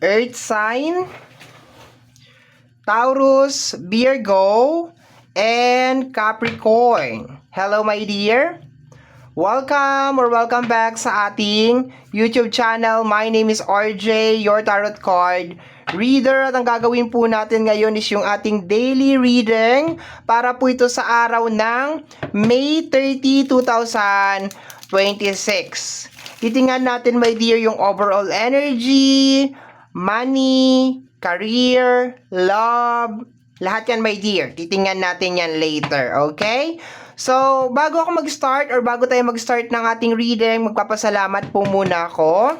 Earth sign, Taurus, Virgo, and Capricorn. Hello my dear. Welcome back sa ating YouTube channel. My name is RJ, your tarot card reader. At ang gagawin po natin ngayon is yung ating daily reading para po ito sa araw ng May 30, 2026. Titingnan natin my dear yung overall energy, money, career, love, lahat yan my dear. Titingnan natin yan later, okay? So, bago ako mag-start or bago tayo mag-start ng ating reading, magpapasalamat po muna ako.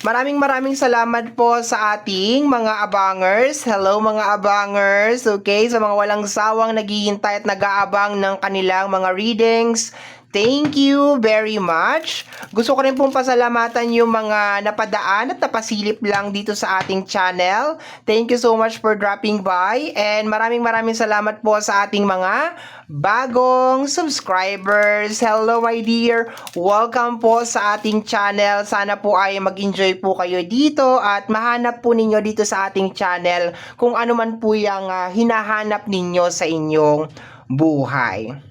Maraming salamat po sa ating mga abangers. Hello mga abangers, okay? Sa mga walang sawang naghihintay at nag-aabang ng kanilang mga readings. Thank you very much. Gusto ko rin pong pasalamatan yung mga napadaan at napasilip lang dito sa ating channel. Thank you so much for dropping by. And maraming salamat po sa ating mga bagong subscribers. Hello my dear. Welcome po sa ating channel. Sana po ay mag-enjoy po kayo dito at mahanap po ninyo dito sa ating channel kung ano man po yung hinahanap ninyo sa inyong buhay.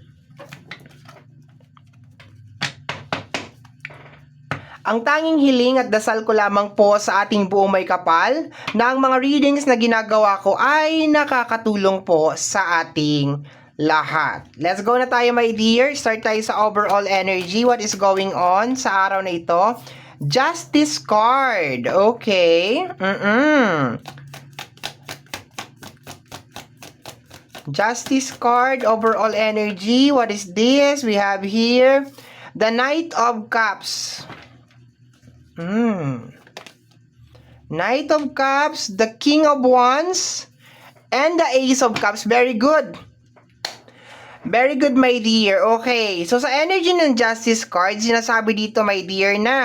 Ang tanging hiling at dasal ko lamang po sa ating buong may kapal na ang mga readings na ginagawa ko ay nakakatulong po sa ating lahat. Let's go na tayo my dear. Start tayo sa overall energy. What is going on sa araw na ito? Justice card. Okay. Justice card, overall energy. What is this? We have here the Knight of Cups. Knight of Cups, the King of Wands, and the Ace of Cups. Very good. Very good, my dear. Okay. So, sa energy ng Justice card, sinasabi dito, my dear, na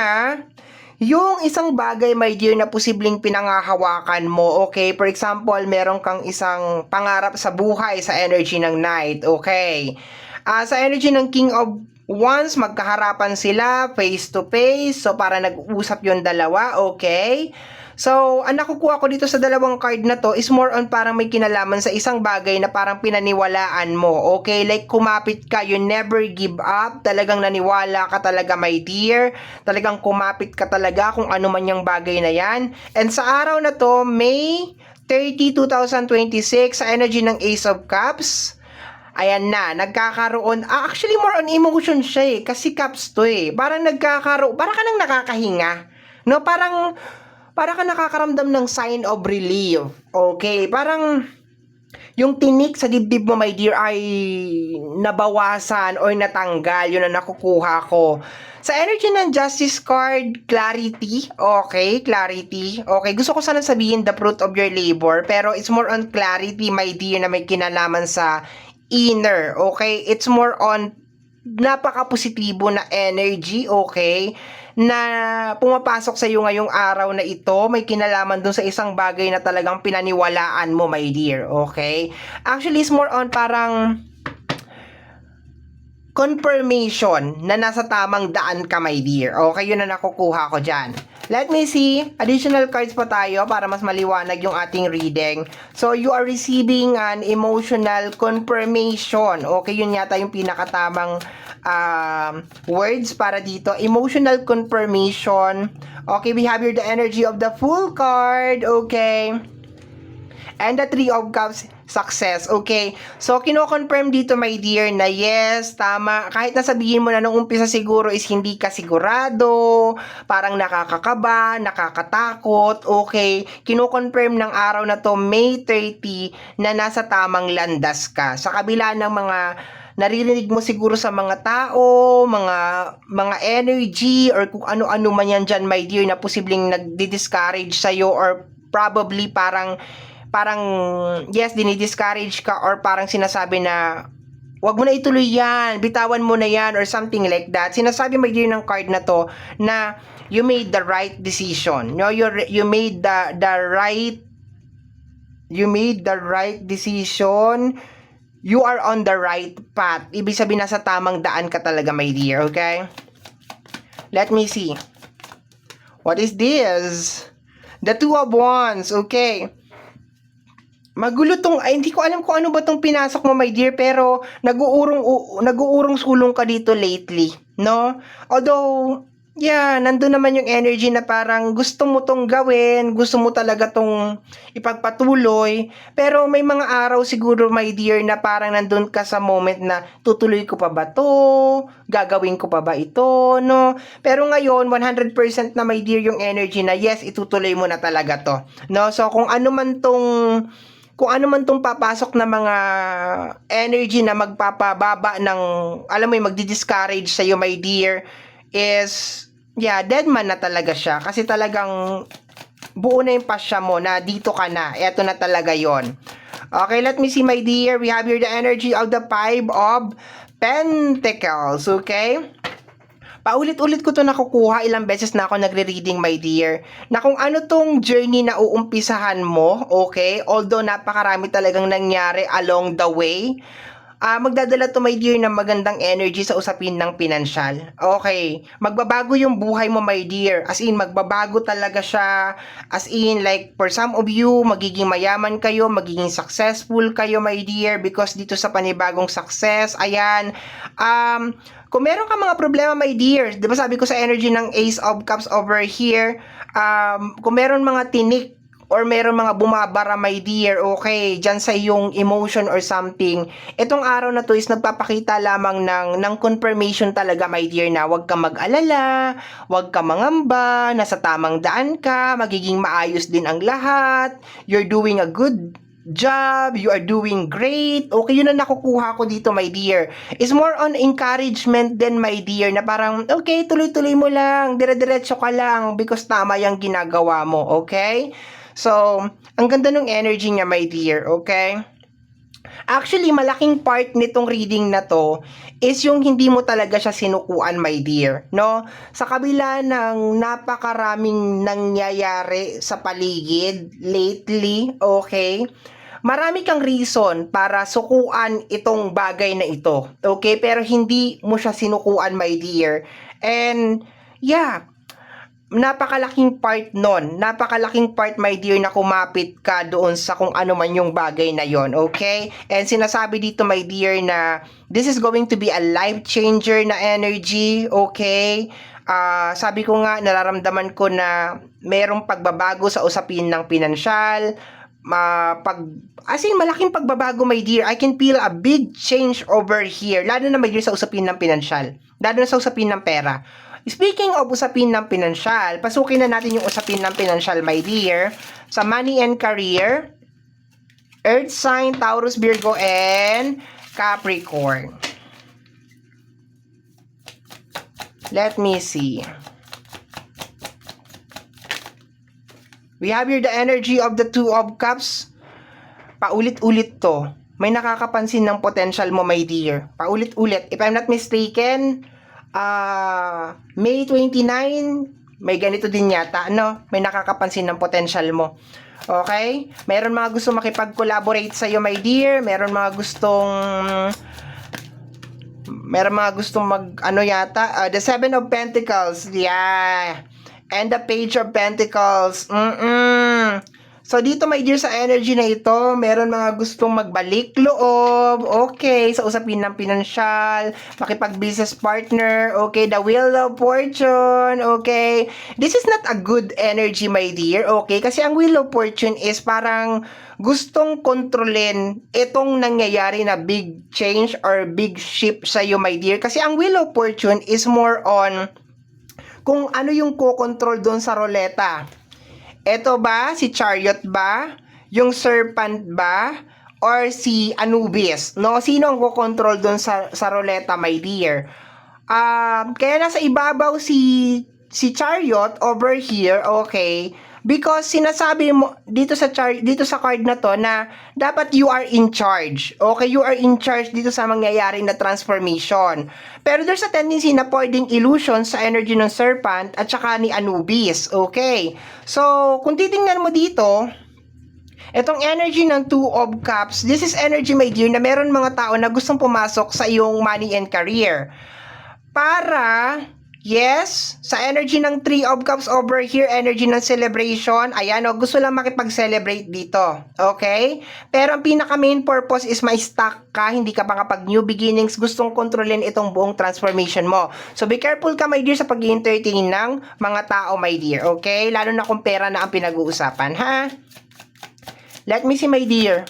yung isang bagay, my dear, na posibleng pinangahawakan mo. Okay? For example, meron kang isang pangarap sa buhay sa energy ng Knight. Okay? Sa energy ng King of Once magkaharapan sila face to face, so para nag-uusap yung dalawa, okay? So, ang nakukuha ko dito sa dalawang card na to is more on parang may kinalaman sa isang bagay na parang pinaniwalaan mo, okay? Like kumapit ka, you never give up, talagang naniwala ka talaga my dear, talagang kumapit ka talaga kung ano man yung bagay na yan. And sa araw na to, May 30, 2026, sa energy ng Ace of Cups, ayan na, nagkakaroon, actually more on emotion siya kasi cups to parang nagkakaroon, parang ka nang nakakahinga, no, parang ka nakakaramdam ng sign of relief, okay, parang yung tinik sa dibdib mo my dear ay nabawasan o natanggal, yun ang nakukuha ko. Sa energy ng Justice card, clarity, okay, clarity, okay, gusto ko sana sabihin the fruit of your labor, pero it's more on clarity my dear na may kinalaman sa inner, okay? It's more on napaka-positibo na energy, okay? Na pumapasok sa iyo ngayong araw na ito, may kinalaman dun sa isang bagay na talagang pinaniwalaan mo, my dear, okay? Actually, it's more on parang confirmation na nasa tamang daan ka, my dear. Okay, yun na nakukuha ko dyan. Let me see. Additional cards pa tayo para mas maliwanag yung ating reading. So, you are receiving an emotional confirmation. Okay, yun yata yung pinakatamang words para dito. Emotional confirmation. Okay, we have here the energy of the Fool card. Okay. And the Three of Cups, success, okay? So, kino-confirm dito, my dear, na yes, tama. Kahit nasabihin mo na nung umpisa siguro is hindi ka sigurado, parang nakakakaba, nakakatakot, okay? Kino-confirm ng araw na to, May 30, na nasa tamang landas ka. Sa kabila ng mga naririnig mo siguro sa mga tao, mga energy, or kung ano-ano man yan dyan, my dear, na posibleng nagdi-discourage sa'yo, or probably parang yes, dinidiscourage ka or parang sinasabi na wag mo na ituloy yan, bitawan mo na yan or something like that. Sinasabi my dear ng card na to na you made the right decision. No, you made the right decision. You are on the right path. Ibig sabihin nasa tamang daan ka talaga my dear, okay? Let me see. What is this? The Two of Wands, okay. Magulo tong, ay, hindi ko alam kung ano ba tong pinasok mo, my dear, pero nag-uurong sulong ka dito lately, no? Although, yeah, nandun naman yung energy na parang gusto mo tong gawin, gusto mo talaga tong ipagpatuloy, pero may mga araw siguro, my dear, na parang nandun ka sa moment na tutuloy ko pa ba to? Gagawin ko pa ba ito? No? Pero ngayon, 100% na, my dear, yung energy na yes, itutuloy mo na talaga to. No? So, kung ano man tong papasok na mga energy na magpapababa ng, alam mo yung magdi-discourage sa'yo, my dear, is, yeah, dead man na talaga siya. Kasi talagang buo na yung pasya mo na dito ka na. Eto na talaga yon. Okay, let me see, my dear. We have here the energy of the Five of Pentacles, okay? Paulit-ulit ko to nakukuha, ilang beses na ako nagre-reading, my dear, na kung ano tong journey na uumpisahan mo, okay, although napakarami talagang nangyari along the way, magdadala to, my dear, ng magandang energy sa usapin ng pinansyal. Okay, magbabago yung buhay mo, my dear, as in, magbabago talaga siya, as in, like, for some of you, magiging mayaman kayo, magiging successful kayo, my dear, because dito sa panibagong success, ayan, kung meron ka mga problema, my dear, di ba sabi ko sa energy ng Ace of Cups over here, kung meron mga tinik or meron mga bumabara, my dear, okay, dyan sa iyong emotion or something, itong araw na to is nagpapakita lamang ng confirmation talaga, my dear, na huwag ka mag-alala, huwag ka mangamba, nasa tamang daan ka, magiging maayos din ang lahat, you're doing a good job, you are doing great. Okay, yun ang nakukuha ko dito, my dear. It's more on encouragement din, my dear, na parang, okay, tuloy-tuloy mo lang, dire-diretso ka lang, because tama yung ginagawa mo, okay? So, ang ganda ng energy niya, my dear, okay? Actually, malaking part nitong reading na to is yung hindi mo talaga siya sinukuan, my dear, no? Sa kabila ng napakaraming nangyayari sa paligid lately, okay? Marami kang reason para sukuan itong bagay na ito, okay? Pero hindi mo siya sinukuan, my dear. And, yeah, napakalaking part nun. Napakalaking part, my dear, na kumapit ka doon sa kung ano man yung bagay na yon, okay? And sinasabi dito, my dear, na this is going to be a life changer na energy, okay? Sabi ko nga, nararamdaman ko na merong pagbabago sa usapin ng pinansyal, as in, malaking pagbabago, my dear. I can feel a big change over here, lalo na, my dear, sa usapin ng pinansyal, lalo na sa usapin ng pera. Speaking of usapin ng pinansyal, pasukin na natin yung usapin ng pinansyal, my dear, sa money and career, Earth sign, Taurus, Virgo, and Capricorn. Let me see. We have here the energy of the Two of Cups. Paulit-ulit to. May nakakapansin ng potential mo, my dear. Paulit-ulit. If I'm not mistaken, May 29, may ganito din yata, no? May nakakapansin ng potential mo. Okay? Meron mga gusto makipag-collaborate sa'yo, my dear. Meron mga gustong the Seven of Pentacles. Yeah. And the Page of Pentacles. So, dito, my dear, sa energy na ito, meron mga gustong magbalik loob, okay, sa usapin ng pinansyal, makipag-business partner, okay, the Wheel of Fortune, okay. This is not a good energy, my dear, okay, kasi ang Wheel of Fortune is parang gustong kontrolin itong nangyayari na big change or big shift sa'yo, my dear, kasi ang Wheel of Fortune is more on kung ano yung ko-control doon sa roleta. Ito ba? Si Chariot ba? Yung Serpent ba? Or si Anubis? No? Sino ang kukontrol doon sa roleta, my dear? Kaya nasa ibabaw si Chariot over here, okay? Because sinasabi mo dito sa card na to na dapat you are in charge. Okay, you are in charge dito sa mangyayari na transformation. Pero there's a tendency na pwedeng illusion sa energy ng Serpent at saka ni Anubis. Okay. So, kung titingnan mo dito, itong energy ng Two of Cups, this is energy, my dear, na meron mga tao na gustong pumasok sa iyong money and career para Yes, sa energy ng Three of Cups over here, energy ng celebration, ayan o, gusto lang makipag-celebrate dito. Okay? Pero ang pinaka main purpose is ma-stuck ka, hindi ka pa kapag new beginnings, gustong kontrolin itong buong transformation mo. So be careful ka, my dear, sa pag-entertain ng mga tao, my dear. Okay? Lalo na kung pera na ang pinag-uusapan, ha? Let me see, my dear.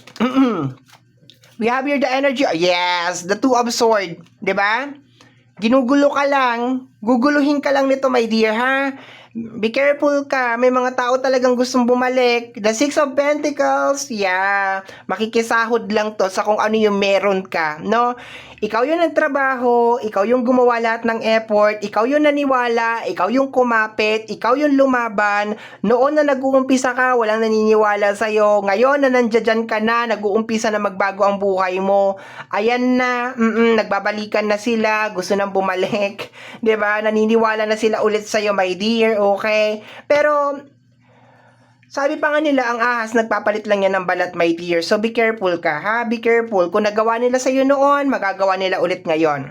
We have here the energy. Yes, the Two of Swords. Diba? Ginugulo ka lang, guguluhin ka lang nito, my dear, ha? Be careful ka, may mga tao talagang gustong bumalik. The Six of Pentacles, yeah, makikisahod lang to sa kung ano yung meron ka, no? Ikaw yung nagtrabaho, ikaw yung gumawa lahat ng effort, ikaw yung naniwala, ikaw yung kumapit, ikaw yung lumaban. Noon na nag-uumpisa ka, walang naniniwala sa'yo. Ngayon na nandiyan ka na, nag-uumpisa na magbago ang buhay mo. Ayan na, nagbabalikan na sila, gusto nang bumalik. 'Di ba? Naniniwala na sila ulit sa'yo, my dear, okay? Pero sabi pa nga nila, ang ahas, nagpapalit lang yan ng balat, my dear. So, be careful ka, ha? Be careful. Kung nagawa nila sa'yo noon, magagawa nila ulit ngayon.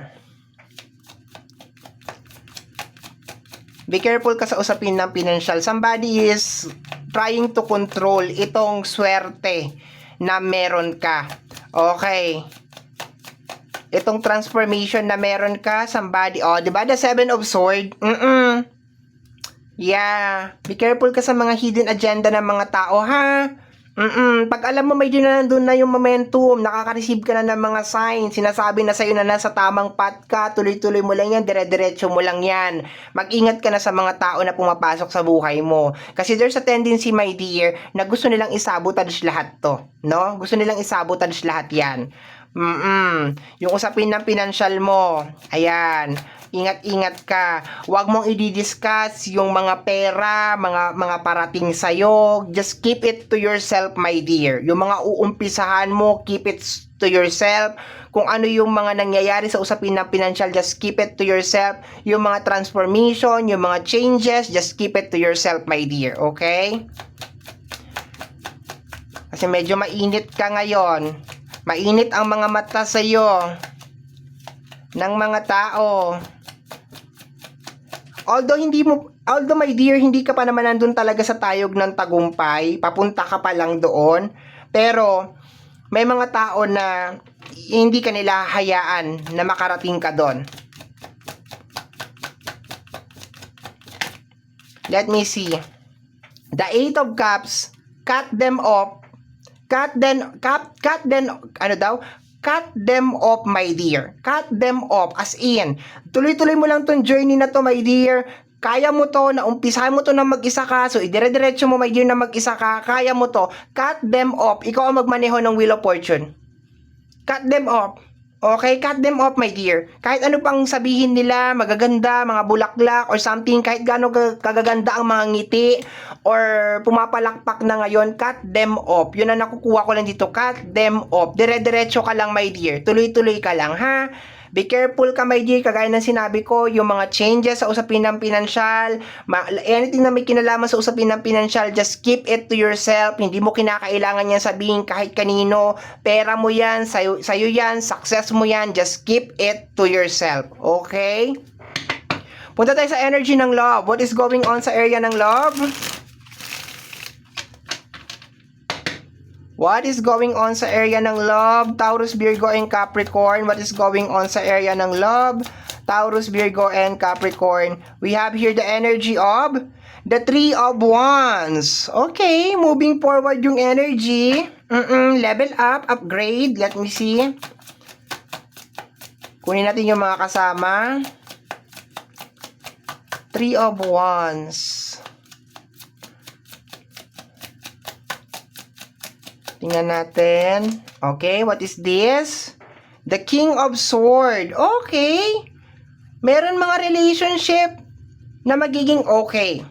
Be careful ka sa usapin ng financial. Somebody is trying to control itong swerte na meron ka. Okay. Itong transformation na meron ka, somebody, diba? The Seven of Swords. Yeah, be careful ka sa mga hidden agenda ng mga tao, ha? Pag alam mo may din na nandun na yung momentum, nakaka-receive ka na ng mga signs, sinasabi na sa'yo na nasa tamang path ka, tuloy-tuloy mo lang yan, dire-diretso mo lang yan. Mag-ingat ka na sa mga tao na pumapasok sa buhay mo. Kasi there's a tendency, my dear, na gusto nilang isabotage lahat to, no? Gusto nilang isabotage lahat yan. Yung usapin ng financial mo, ayan, ingat-ingat ka. Huwag mong i-discuss yung mga pera, mga parating sa'yo. Just keep it to yourself, my dear. Yung mga uumpisahan mo, keep it to yourself. Kung ano yung mga nangyayari sa usapin ng financial, just keep it to yourself. Yung mga transformation, yung mga changes, just keep it to yourself, my dear. Okay? Kasi medyo mainit ka ngayon. Mainit ang mga mata sa'yo ng mga tao. Although my dear, hindi ka pa naman nandun talaga sa tayog ng tagumpay, papunta ka pa lang doon, pero may mga tao na hindi ka nila hayaan na makarating ka doon. Let me see. The Eight of Cups, cut them off, cut them off, my dear. Cut them off, as in, tuloy-tuloy mo lang tong journey na to, my dear. Kaya mo to, naumpisahan mo to na mag-isa ka, so idire-diretso mo, my dear, na mag-isa ka, kaya mo to. Cut them off. Ikaw ang magmaneho ng Wheel of Fortune. Cut them off. Okay, cut them off, my dear. Kahit ano pang sabihin nila, magaganda, mga bulaklak, or something, kahit gaano kagaganda ang mga ngiti, or pumapalakpak na ngayon, cut them off. Yun ang nakukuha ko lang dito, cut them off. Dire-diretso ka lang, my dear. Tuloy-tuloy ka lang, ha? Be careful ka, my dear, kagaya ng sinabi ko, yung mga changes sa usapin ng financial, anything na may kinalaman sa usapin ng financial, just keep it to yourself. Hindi mo kinakailangan yan sabihin kahit kanino. Pera mo yan, sayo yan, success mo yan, just keep it to yourself. Okay? Punta tayo sa energy ng love. What is going on sa area ng love? What is going on sa area ng love? Taurus, Virgo, and Capricorn. What is going on sa area ng love? Taurus, Virgo, and Capricorn. We have here the energy of the Three of Wands. Okay, moving forward yung energy. Level up, upgrade. Let me see. Kunin natin yung mga kasama. Three of Wands. Tingnan natin. Okay, what is this? The King of Swords. Okay. Meron mga relationship na magiging okay.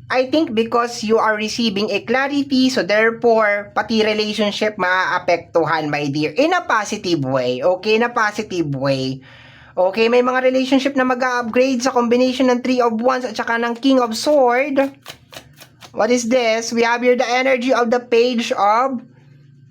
I think because you are receiving a clarity, so therefore, pati relationship maaapektuhan, my dear. In a positive way. Okay, in a positive way. Okay, may mga relationship na mag-upgrade sa combination ng Three of Wands at saka ng King of Swords. What is this? We have here the energy of the Page of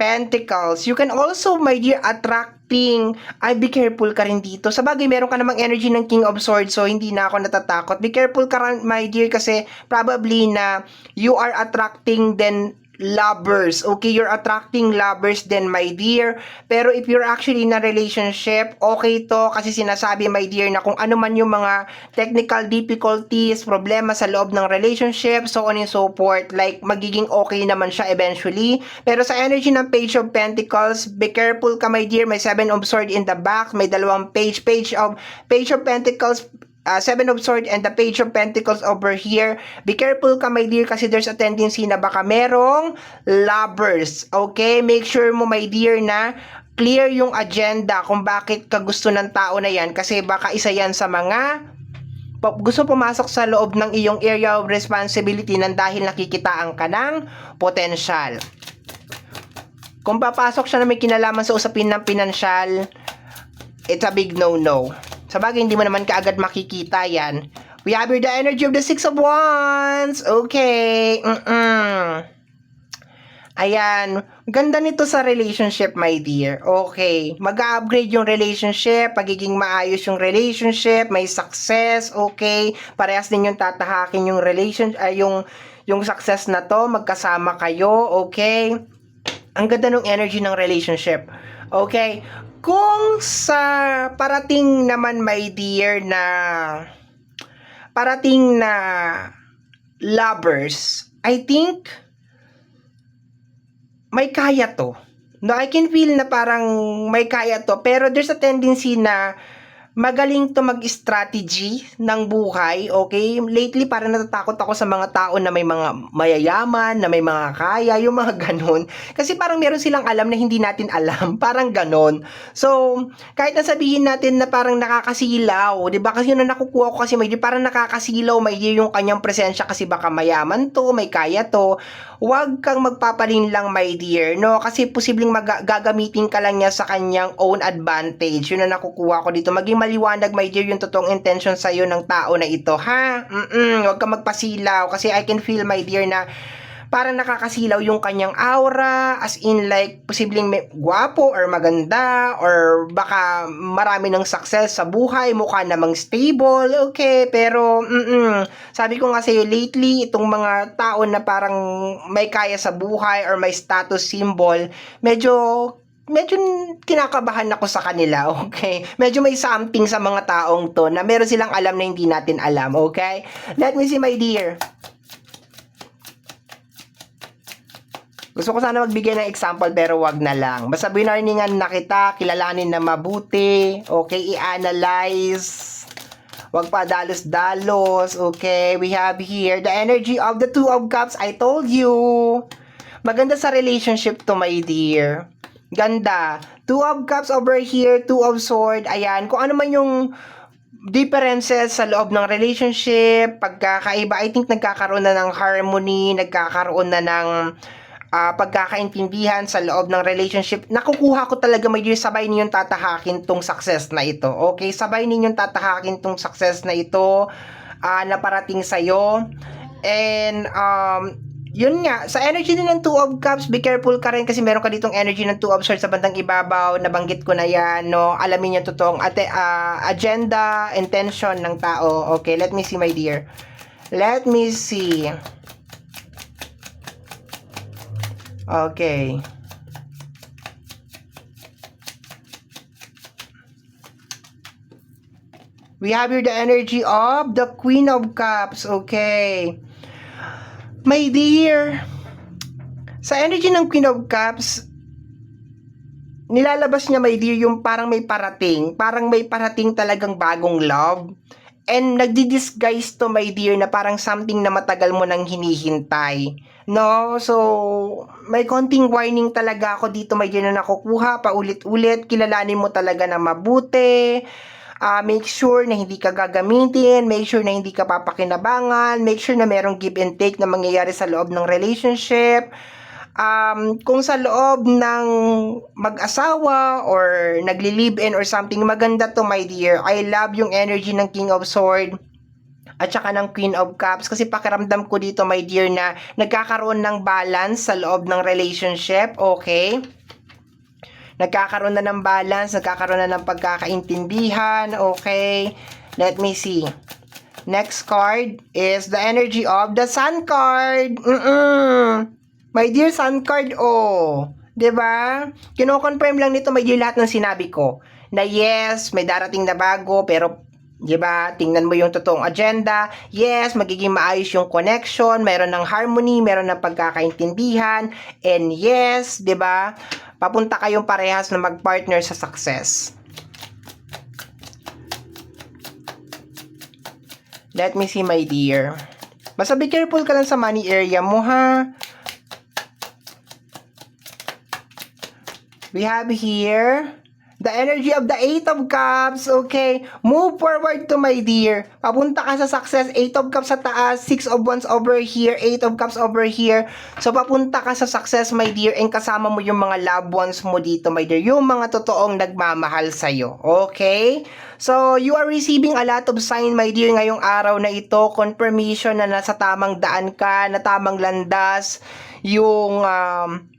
Pentacles. You can also, my dear, attracting. Ay, be careful ka rin dito. Sa bagay, meron ka namang energy ng King of Swords, so hindi na ako natatakot. Be careful ka rin, my dear, kasi probably na you are attracting then lovers. Okay, you're attracting lovers then, my dear. Pero if you're actually in a relationship, okay to, kasi sinasabi, my dear, na kung ano man yung mga technical difficulties, problema sa loob ng relationship, so on and so forth, like magiging okay naman siya eventually. Pero sa energy ng Page of Pentacles, be careful ka, my dear. May 7 of Swords in the back, may dalawang Page of Pentacles, 7 of Swords and the Page of Pentacles over here. Be careful ka, my dear, kasi there's a tendency na baka merong lovers. Okay? Make sure mo, my dear, na clear yung agenda kung bakit ka gusto ng tao na yan, kasi baka isa yan sa mga gusto pumasok sa loob ng iyong area of responsibility nang dahil nakikitaan ka ng potential. Kung papasok siya na may kinalaman sa usapin ng pinansyal, it's a big no-no. Sa bagay, hindi mo naman kaagad makikita yan. We have here the energy of the 6 of Wands. Okay. Ayan. Ganda nito sa relationship, my dear. Okay. Mag-upgrade yung relationship. Pagiging maayos yung relationship. May success. Okay. Parehas din yung tatahakin yung relationship. Yung success na to. Magkasama kayo. Okay. Ang ganda ng energy ng relationship. Okay. Kung sa parating naman, my dear, na parating na lovers, I think may kaya to. No, I can feel na parang may kaya to, pero there's a tendency na magaling to mag-strategy ng buhay, okay? Lately, parang natatakot ako sa mga tao na may mga mayayaman, na may mga kaya, yung mga ganun. Kasi parang meron silang alam na hindi natin alam. Parang ganun. So, kahit na sabihin natin na parang nakakasilaw, di ba? Kasi yun na nakukuha ko kasi may parang nakakasilaw, may yung kanyang presensya kasi baka mayaman to, may kaya to. Huwag kang magpaparin lang, my dear, no? Kasi posibleng gagamitin ka lang niya sa kanyang own advantage. Yun na nakukuha ko dito. Maging maliwanag, my dear, yung totoong intention sa'yo ng tao na ito, ha? Huwag kang magpasilaw. Kasi I can feel, my dear, na parang nakakasilaw yung kanyang aura, as in like, posibleng gwapo or maganda, or baka marami ng success sa buhay, mukha namang stable, okay, pero, sabi ko nga sa'yo, lately, itong mga tao na parang may kaya sa buhay, or may status symbol, medyo kinakabahan ako sa kanila, okay? Medyo may something sa mga taong to, na meron silang alam na hindi natin alam, okay? Let me see, my dear. Gusto ko sana magbigay ng example pero wag na lang. Basta binarningan na kita, kilalanin na mabuti, okay, i-analyze. Wag pa dalos-dalos, okay. We have here the energy of the 2 of Cups. I told you. Maganda sa relationship to, my dear. Ganda. 2 of Cups over here, 2 of Swords. Ayan, kung ano man yung differences sa loob ng relationship, pagkakaiba, I think nagkakaroon na ng harmony, nagkakaroon na ng pagkakaintindihan sa loob ng relationship. Nakukuha ko talaga, my dear, sabay ninyong tatahakin tong success na ito. Okay? Sabay ninyong tatahakin tong success na ito na parating sa'yo. And, yun nga, sa energy din ng 2 of Cups, be careful ka rin kasi meron ka ditong energy ng 2 of Swords sa bandang ibabaw. Nabanggit ko na yan, no? Alamin niyo totoong agenda, intention ng tao. Okay, let me see, my dear. Let me see. Okay. We have here the energy of the Queen of Cups. Okay. My dear, sa energy ng Queen of Cups, nilalabas niya, my dear, yung parang may parating. Parang may parating talagang bagong love. And nagdi-disguise to, my dear, na parang something na matagal mo nang hinihintay. No? So, may konting warning talaga ako dito, my dear, na nakukuha paulit-ulit. Kilalanin mo talaga na mabuti. Make sure na hindi ka gagamitin. Make sure na hindi ka papakinabangan. Make sure na merong give and take na mangyayari sa loob ng relationship. Kung sa loob ng mag-asawa or nagli-live-in or something, maganda to, my dear. I love yung energy ng King of Swords. at saka ng Queen of Cups kasi pakiramdam ko dito, my dear, na nagkakaroon ng balance sa loob ng relationship, okay? Nagkakaroon na ng balance, nagkakaroon na ng pagkakaintindihan, okay? Let me see. Next card is the energy of the Sun card. My dear Sun card, oh. 'Di ba? Kino-confirm lang nito, my dear, lahat ng sinabi ko. Na yes, may darating na bago, pero 'di ba? Tingnan mo yung totoong agenda. Yes, magiging maayos yung connection, meron ng harmony, meron ng pagkakaintindihan, and yes, 'di ba? Papunta kayong parehas na mag-partner sa success. Let me see, my dear. Basta be careful ka lang sa money area mo, ha? We have here the energy of the Eight of Cups, okay? Move forward to, my dear. Papunta ka sa success. Eight of Cups sa taas, Six of Wands over here, Eight of Cups over here. So, papunta ka sa success, my dear, and kasama mo yung mga loved ones mo dito, my dear. Yung mga totoong nagmamahal sa'yo, okay? So, you are receiving a lot of sign, my dear, ngayong araw na ito. Confirmation na nasa tamang daan ka, na tamang landas, yung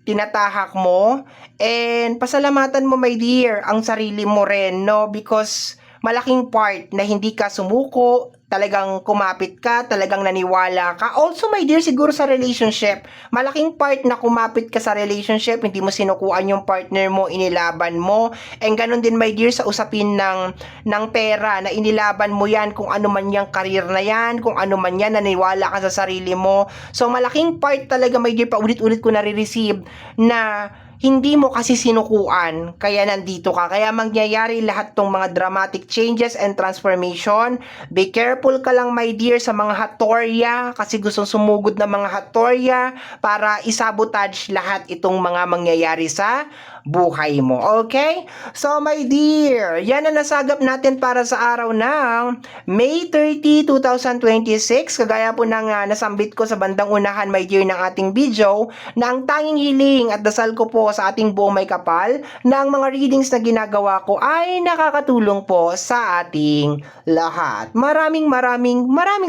tinatahak mo. And pasalamatan mo, my dear, ang sarili mo rin, no? Because malaking part na hindi ka sumuko, talagang kumapit ka, talagang naniwala ka. Also, my dear, siguro sa relationship, malaking part na kumapit ka sa relationship, hindi mo sinukuan yung partner mo, inilaban mo. And ganun din, my dear, sa usapin ng pera, na inilaban mo yan, kung ano man yung career na yan, kung ano man yan, naniwala ka sa sarili mo. So, malaking part talaga, my dear, paulit-ulit ko nare-receive na hindi mo kasi sinukuan, kaya nandito ka. Kaya mangyayari lahat tong mga dramatic changes and transformation. Be careful ka lang, my dear, sa mga hatorya, kasi gustong sumugod na mga hatorya para isabotage lahat itong mga mangyayari sa buhay mo. Okay? So, my dear, yan ang nasagap natin para sa araw ng May 30, 2026. Kagaya po ng nasambit ko sa bandang unahan, my dear, ng ating video, na ang tanging hiling at dasal ko po sa ating buong may kapal na ang mga readings na ginagawa ko ay nakakatulong po sa ating lahat. Maraming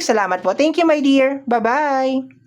salamat po. Thank you, my dear. Bye-bye!